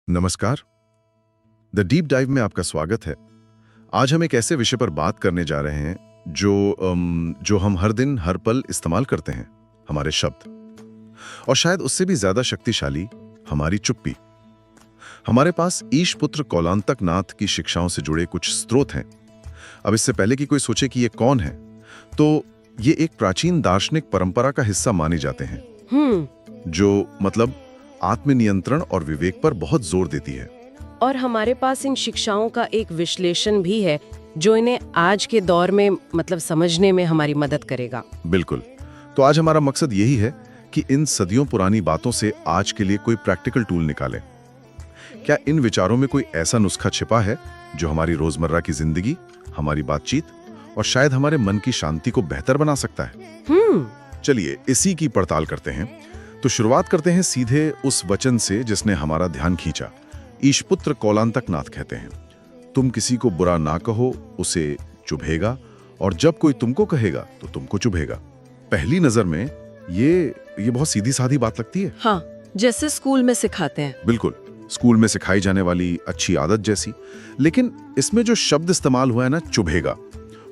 नमस्कार। The deep dive में आपका स्वागत है। आज हम एक ऐसे विषय पर बात करने जा रहे हैं जो हम हर दिन हर पल इस्तेमाल करते हैं, हमारे शब्द। और शायद उससे भी ज्यादा शक्तिशाली हमारी चुप्पी। हमारे पास ईशपुत्र कौलांतक नाथ की शिक्षाओं से जुड़े कुछ स्रोत हैं। अब इससे पहले कि कोई सोचे कि ये कौन है, तो ये एक प्राचीन दार्शनिक परंपरा का हिस्सा माने जाते हैं, जो मतलब आत्मनियंत्रण और विवेक पर बहुत जोर देती है। और हमारे पास इन शिक्षाओं का एक विश्लेषण भी है जो इन्हें आज के दौर में समझने में हमारी मदद करेगा। बिल्कुल। तो आज हमारा मकसद यही है कि इन सदियों पुरानी बातों से आज के लिए कोई प्रैक्टिकल टूल निकालें। क्या इन विचारों में कोई ऐसा नुस्खा छिपा है जो हमारी रोजमर्रा की जिंदगी, हमारी बातचीत और शायद हमारे मन की शांति को बेहतर बना सकता है? चलिए इसी की पड़ताल करते हैं। तो शुरुआत करते हैं सीधे उस वचन से जिसने हमारा ध्यान खींचा। ईशपुत्र कौलांतक नाथ कहते हैं, तुम किसी को बुरा ना कहो, उसे चुभेगा, और जब कोई तुमको कहेगा तो तुमको चुभेगा। पहली नजर में ये बहुत सीधी सादी बात लगती है। हाँ, जैसे स्कूल में सिखाते हैं। बिल्कुल, स्कूल में सिखाई जाने वाली अच्छी आदत जैसी। लेकिन इसमें जो शब्द इस्तेमाल हुआ है ना, चुभेगा,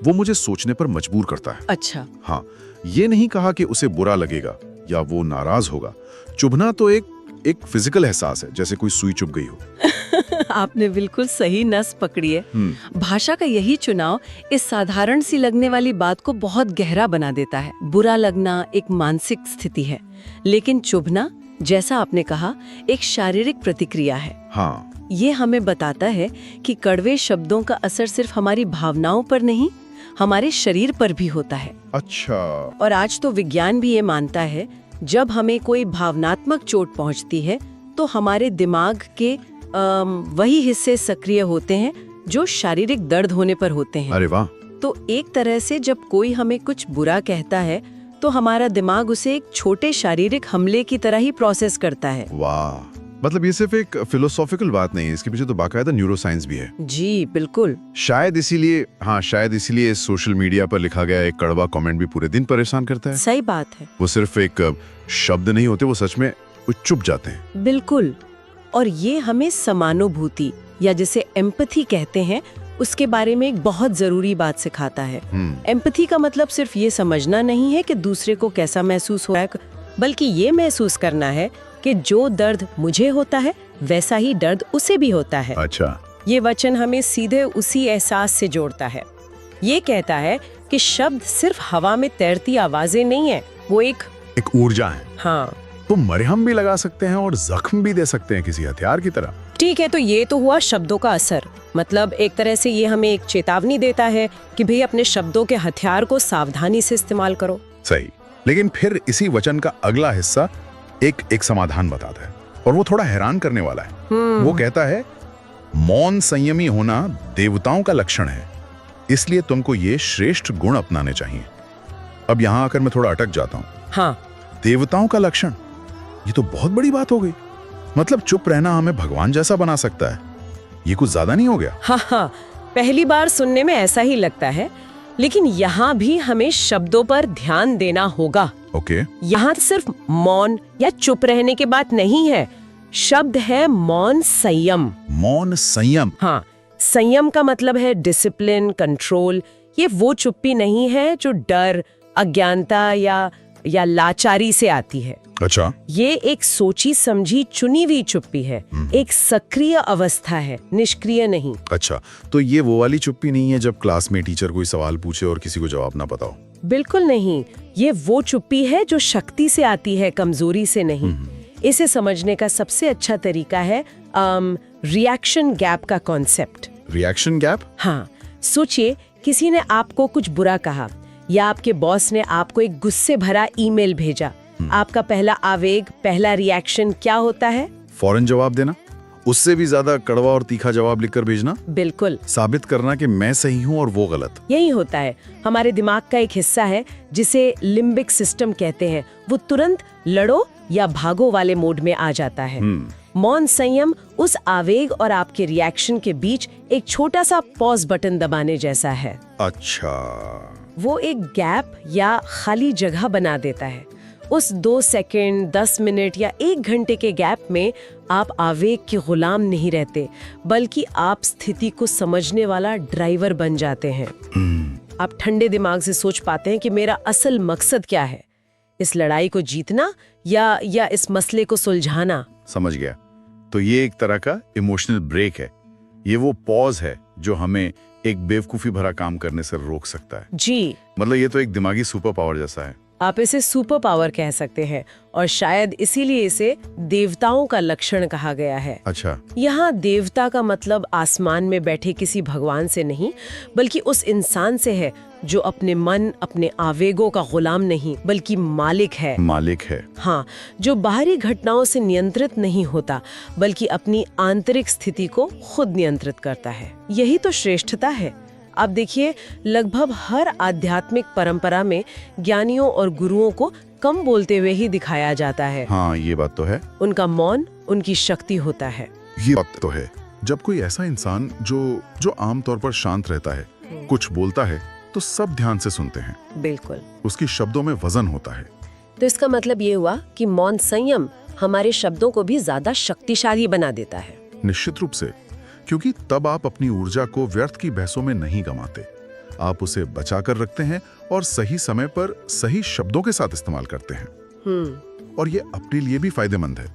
वो मुझे सोचने पर मजबूर करता है। अच्छा। हाँ, ये नहीं कहा कि उसे बुरा लगेगा या वो नाराज होगा। चुभना तो एक फिजिकल एहसास है, जैसे कोई सुई चुभ गई हो। आपने बिल्कुल सही नस पकड़ी है। भाषा का यही चुनाव इस साधारण सी लगने वाली बात को बहुत गहरा बना देता है। बुरा लगना एक मानसिक स्थिति है, लेकिन चुभना, जैसा आपने कहा, एक शारीरिक प्रतिक्रिया है। हाँ, ये हमें बताता है कि कड़वे शब्दों का असर सिर्फ हमारी भावनाओं पर नहीं, हमारे शरीर पर भी होता है। अच्छा। और आज तो विज्ञान भी ये मानता है, जब हमें कोई भावनात्मक चोट पहुंचती है तो हमारे दिमाग के वही हिस्से सक्रिय होते हैं जो शारीरिक दर्द होने पर होते हैं। अरे वाह। तो एक तरह से जब कोई हमें कुछ बुरा कहता है तो हमारा दिमाग उसे एक छोटे शारीरिक हमले की तरह ही प्रोसेस करता है। वाह, मतलब ये सिर्फ एक फिलोसॉफिकल बात नहीं है, इसके पीछे तो बाकायदा न्यूरोसाइंस भी है। जी बिल्कुल। शायद इसीलिए सोशल मीडिया पर लिखा गया एक कड़वा कमेंट भी पूरे दिन परेशान करता है। सही बात है। वो सिर्फ एक शब्द नहीं होते, वो सच में वो चुप जाते हैं। बिल्कुल। और ये हमें समानुभूति, या जिसे एम्पैथी कहते हैं, उसके बारे में एक बहुत जरूरी बात सिखाता है। एम्पैथी का मतलब सिर्फ ये समझना नहीं है कि दूसरे को कैसा महसूस हो रहा है, बल्कि ये महसूस करना है कि जो दर्द मुझे होता है वैसा ही दर्द उसे भी होता है। अच्छा। ये वचन हमें सीधे उसी एहसास से जोड़ता है। ये कहता है कि शब्द सिर्फ हवा में तैरती आवाजें नहीं है, वो एक ऊर्जा है। हाँ, तो मरहम भी लगा सकते हैं और जख्म भी दे सकते हैं किसी हथियार की तरह। ठीक है। तो ये तो हुआ शब्दों का असर। मतलब एक तरह से ये हमें एक चेतावनी देता है कि भाई अपने शब्दों के हथियार को सावधानी से इस्तेमाल करो। सही। लेकिन फिर इसी वचन का अगला हिस्सा एक समाधान बताता है, और वो थोड़ा हैरान करने वाला है। वो कहता है, मौन संयमी होना देवताओं का लक्षण है, इसलिए तुमको ये श्रेष्ठ गुण अपनाने चाहिए। अब यहाँ आकर मैं थोड़ा अटक जाता हूँ। हाँ, देवताओं का लक्षण, ये तो बहुत बड़ी बात हो गई। मतलब चुप रहना हमें भगवान जैसा बना सकता है, ये कुछ ज्यादा नहीं हो गया? हाँ, पहली बार सुनने में ऐसा ही लगता है, लेकिन यहाँ भी हमें शब्दों पर ध्यान देना होगा। ओके। यहाँ सिर्फ मौन या चुप रहने की बात नहीं है, शब्द है मौन संयम। मौन संयम। हाँ, संयम का मतलब है डिसिप्लिन, कंट्रोल। ये वो चुप्पी नहीं है जो डर, अज्ञानता या लाचारी से आती है। अच्छा। ये एक सोची समझी चुनी हुई चुप्पी है, एक सक्रिय अवस्था है, निष्क्रिय नहीं। अच्छा, तो ये वो वाली चुप्पी नहीं है जब क्लास में टीचर कोई सवाल पूछे और किसी को जवाब ना पता हो? बिल्कुल नहीं। ये वो चुप्पी है जो शक्ति से आती है, कमजोरी से नहीं। इसे समझने का सबसे अच्छा तरीका है रिएक्शन गैप का कॉन्सेप्ट। Reaction gap? हाँ, सोचिए किसी ने आपको कुछ बुरा कहा, या आपके बॉस ने आपको एक गुस्से भरा ईमेल भेजा। आपका पहला आवेग, पहला रिएक्शन क्या होता है? फौरन जवाब देना, उससे भी ज्यादा कड़वा और तीखा जवाब लिखकर भेजना। बिल्कुल। साबित करना कि मैं सही हूँ और वो गलत। यही होता है। हमारे दिमाग का एक हिस्सा है जिसे लिम्बिक सिस्टम कहते हैं, वो तुरंत लड़ो या भागो वाले मोड में आ जाता है। मौन संयम उस आवेग और आपके रिएक्शन के बीच एक छोटा सा पॉज बटन दबाने जैसा है। अच्छा। वो एक गैप या खाली जगह बना देता है। उस 2 सेकंड, 10 मिनट या 1 घंटे के गैप में आप आवेग के गुलाम नहीं रहते, बल्कि आप स्थिति को समझने वाला ड्राइवर बन जाते हैं। आप ठंडे दिमाग से सोच पाते हैं कि मेरा असल मकसद क्या है, इस लड़ाई को जीतना या इस मसले को सुलझाना। समझ गया। तो ये एक तरह का इमोशनल ब्रेक है। ये वो पॉज है जो हमें एक बेवकूफी भरा काम करने से रोक सकता है। जी, मतलब ये तो एक दिमागी सुपर पावर जैसा है। आप इसे सुपर पावर कह सकते हैं, और शायद इसीलिए इसे देवताओं का लक्षण कहा गया है। अच्छा। यहाँ देवता का मतलब आसमान में बैठे किसी भगवान से नहीं, बल्कि उस इंसान से है जो अपने मन, अपने आवेगों का गुलाम नहीं, बल्कि मालिक है। मालिक है। हाँ, जो बाहरी घटनाओं से नियंत्रित नहीं होता, बल्कि अपनी आंतरिक स्थिति को खुद नियंत्रित करता है। यही तो श्रेष्ठता है। आप देखिए, लगभग हर आध्यात्मिक परंपरा में ज्ञानियों और गुरुओं को कम बोलते हुए ही दिखाया जाता है। हाँ, ये बात तो है। उनका मौन उनकी शक्ति होता है। ये बात तो है। जब कोई ऐसा इंसान जो आमतौर पर शांत रहता है, कुछ बोलता है तो सब ध्यान से सुनते हैं। बिल्कुल। उसकी शब्दों में वजन होता है। तो इसका मतलब ये हुआ कि मौन संयम हमारे शब्दों को भी ज्यादा शक्तिशाली बना देता है। निश्चित रूप से, क्योंकि तब आप अपनी ऊर्जा को व्यर्थ की बहसों में नहीं गंवाते। आप उसे बचा कर रखते हैं और सही समय पर सही शब्दों के साथ इस्तेमाल करते हैं। और ये अपने लिए भी फायदेमंद है।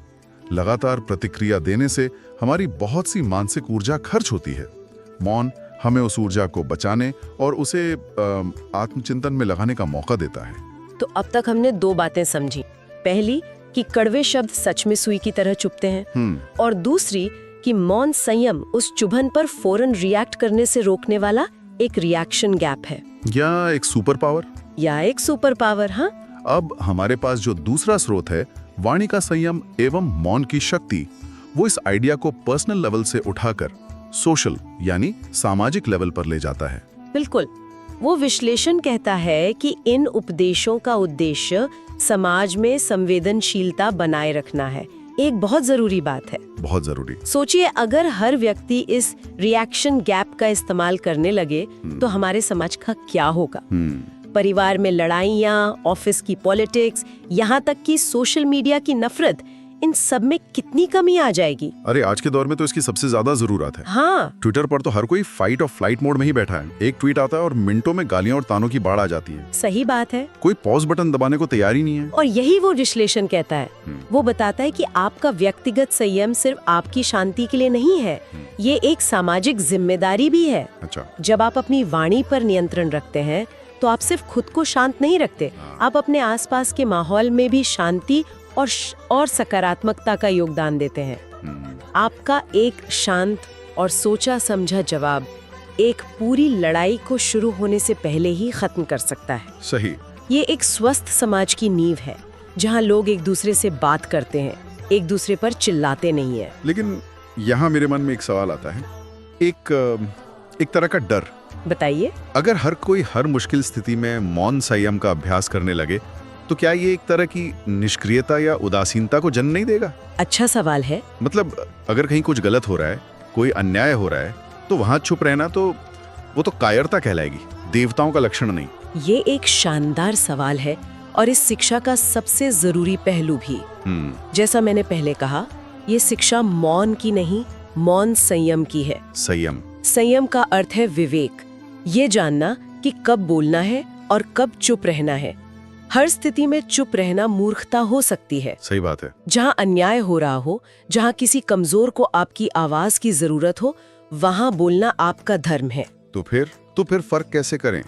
लगातार प्रतिक्रिया देने से हमारी बहुत सी मानसिक ऊर्जा खर्च होती है। मौन हमें उस ऊर्जा को बचाने और उसे आत्मचिंतन में लगाने का मौका देता है। तो अब तक हमने 2 बातें समझी। पहली कि कड़वे शब्द सच में सुई की तरह चुभते हैं, और दूसरी कि मौन संयम उस चुभन पर फौरन रिएक्ट करने से रोकने वाला एक रिएक्शन गैप है, या एक सुपर पावर। हाँ। अब हमारे पास जो दूसरा स्रोत है, वाणी का संयम एवं मौन की शक्ति, वो इस आइडिया को पर्सनल लेवल से उठाकर सोशल यानी सामाजिक लेवल पर ले जाता है। बिल्कुल। वो विश्लेषण कहता है कि इन उपदेशों का उद्देश्य समाज में संवेदनशीलता बनाए रखना है। एक बहुत जरूरी बात है। बहुत जरूरी। सोचिए, अगर हर व्यक्ति इस रिएक्शन गैप का इस्तेमाल करने लगे तो हमारे समाज का क्या होगा। परिवार में लड़ाइयाँ, ऑफिस की पॉलिटिक्स, यहाँ तक कि सोशल मीडिया की नफरत, इन सब में कितनी कमी आ जाएगी। अरे आज के दौर में तो इसकी सबसे ज्यादा जरूरत है। हाँ। ट्विटर पर तो हर कोई फाइट और फ्लाइट मोड में ही बैठा है। एक ट्वीट आता है और मिनटों में गालियां और तानों की बाढ़ आ जाती है। सही बात है। कोई पॉज बटन दबाने को तैयार ही नहीं है। और यही वो विश्लेषण कहता है। वो बताता है कि आपका व्यक्तिगत संयम सिर्फ आपकी शांति के लिए नहीं है, ये एक सामाजिक जिम्मेदारी भी है। अच्छा। जब आप अपनी वाणी पर नियंत्रण रखते हैं तो आप सिर्फ खुद को शांत नहीं रखते, आप अपने आसपास के माहौल में भी शांति और सकारात्मकता का योगदान देते हैं। आपका एक शांत और सोचा समझा जवाब एक पूरी लड़ाई को शुरू होने से पहले ही खत्म कर सकता है। सही। ये एक स्वस्थ समाज की नींव है, जहाँ लोग एक दूसरे से बात करते हैं, एक दूसरे पर चिल्लाते नहीं है। लेकिन यहाँ मेरे मन में एक सवाल आता है, एक तरह का डर। बताइए। अगर हर कोई हर मुश्किल स्थिति में मौन संयम का अभ्यास करने लगे तो क्या ये एक तरह की निष्क्रियता या उदासीनता को जन्म नहीं देगा? अच्छा सवाल है। मतलब अगर कहीं कुछ गलत हो रहा है, कोई अन्याय हो रहा है, तो वहां चुप रहना तो वो तो कायरता कहलाएगी, देवताओं का लक्षण नहीं। ये एक शानदार सवाल है और इस शिक्षा का सबसे जरूरी पहलू भी। जैसा मैंने पहले कहा, ये शिक्षा मौन की नहीं, मौन संयम की है। संयम का अर्थ है विवेक, ये जानना कि कब बोलना है और कब चुप रहना है। हर स्थिति में चुप रहना मूर्खता हो सकती है। सही बात है। जहाँ अन्याय हो रहा हो, जहाँ किसी कमजोर को आपकी आवाज की जरूरत हो, वहाँ बोलना आपका धर्म है। तो फिर फर्क कैसे करें?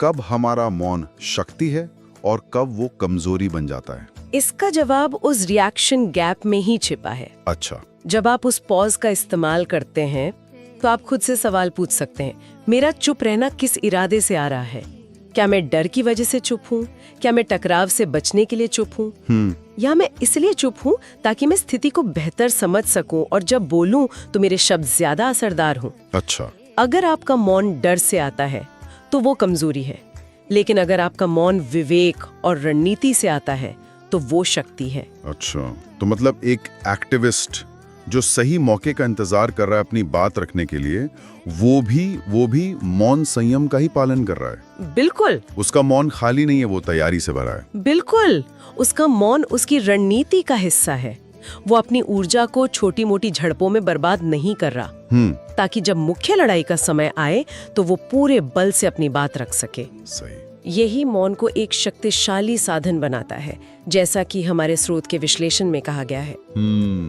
कब हमारा मौन शक्ति है और कब वो कमजोरी बन जाता है? इसका जवाब उस रिएक्शन गैप में ही छिपा है। अच्छा। जब आप उस पॉज का इस्तेमाल करते हैं तो आप खुद से सवाल पूछ सकते हैं, मेरा चुप रहना किस इरादे से आ रहा है? क्या मैं डर की वजह से चुप हूँ? क्या मैं टकराव से बचने के लिए चुप हूँ? या मैं इसलिए चुप हूँ ताकि मैं स्थिति को बेहतर समझ सकूं और जब बोलूं तो मेरे शब्द ज्यादा असरदार हों? अच्छा। अगर आपका मौन डर से आता है तो वो कमजोरी है, लेकिन अगर आपका मौन विवेक और रणनीति से आता है तो वो शक्ति है। अच्छा, तो मतलब एक एक्टिविस्ट जो सही मौके का इंतजार कर रहा है अपनी बात रखने के लिए, वो भी मौन संयम का ही पालन कर रहा है। बिल्कुल उसका मौन खाली नहीं है, वो तैयारी से भरा है। बिल्कुल, उसका मौन उसकी रणनीति का हिस्सा है। वो अपनी ऊर्जा को छोटी मोटी झड़पों में बर्बाद नहीं कर रहा, ताकि जब मुख्य लड़ाई का समय आए तो वो पूरे बल से अपनी बात रख सके। सही। यही मौन को एक शक्तिशाली साधन बनाता है, जैसा कि हमारे स्रोत के विश्लेषण में कहा गया है।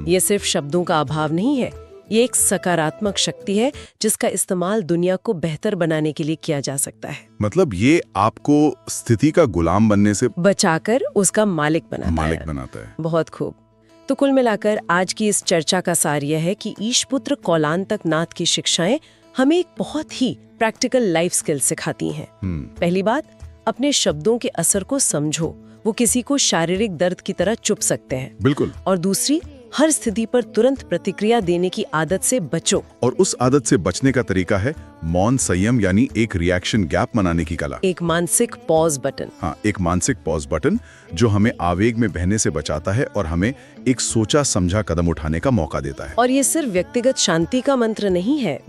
ये सिर्फ शब्दों का अभाव नहीं है, ये एक सकारात्मक शक्ति है जिसका इस्तेमाल दुनिया को बेहतर बनाने के लिए किया जा सकता है। मतलब ये आपको स्थिति का गुलाम बनने से बचाकर उसका मालिक बनाता है। बहुत खूब। तो कुल मिलाकर आज की इस चर्चा का सार यह है कि ईशपुत्र कौलांतक नाथ की शिक्षाएं हमें एक बहुत ही प्रैक्टिकल लाइफ स्किल सिखाती हैं। पहली बात, अपने शब्दों के असर को समझो, वो किसी को शारीरिक दर्द की तरह चुभ सकते हैं। बिल्कुल। और दूसरी, हर स्थिति पर तुरंत प्रतिक्रिया देने की आदत से बचो। और उस आदत से बचने का तरीका है मौन संयम, यानी एक रिएक्शन गैप बनाने की कला। एक मानसिक पॉज बटन। हाँ, एक मानसिक पॉज बटन जो हमें आवेग में बहने से बचाता है और हमें एक सोचा समझा कदम उठाने का मौका देता है। और ये सिर्फ व्यक्तिगत शांति का मंत्र नहीं है,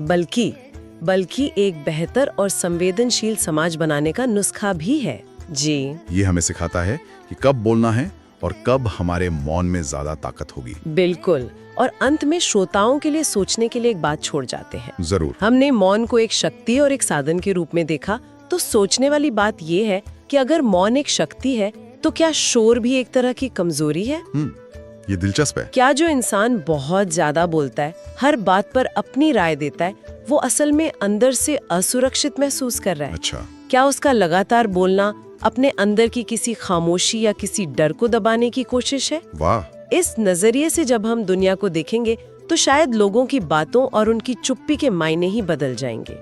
बल्कि एक बेहतर और संवेदनशील समाज बनाने का नुस्खा भी है। जी, ये हमें सिखाता है कि कब बोलना है और कब हमारे मौन में ज्यादा ताकत होगी। बिल्कुल। और अंत में श्रोताओं के लिए सोचने के लिए एक बात छोड़ जाते हैं। जरूर। हमने मौन को एक शक्ति और एक साधन के रूप में देखा, तो सोचने वाली बात ये है कि अगर मौन एक शक्ति है तो क्या शोर भी एक तरह की कमजोरी है? ये दिलचस्प है। क्या जो इंसान बहुत ज्यादा बोलता है, हर बात पर अपनी राय देता है, वो असल में अंदर से असुरक्षित महसूस कर रहा है? अच्छा। क्या उसका लगातार बोलना अपने अंदर की किसी खामोशी या किसी डर को दबाने की कोशिश है? वाह। इस नजरिए से जब हम दुनिया को देखेंगे तो शायद लोगों की बातों और उनकी चुप्पी के मायने ही बदल जाएंगे।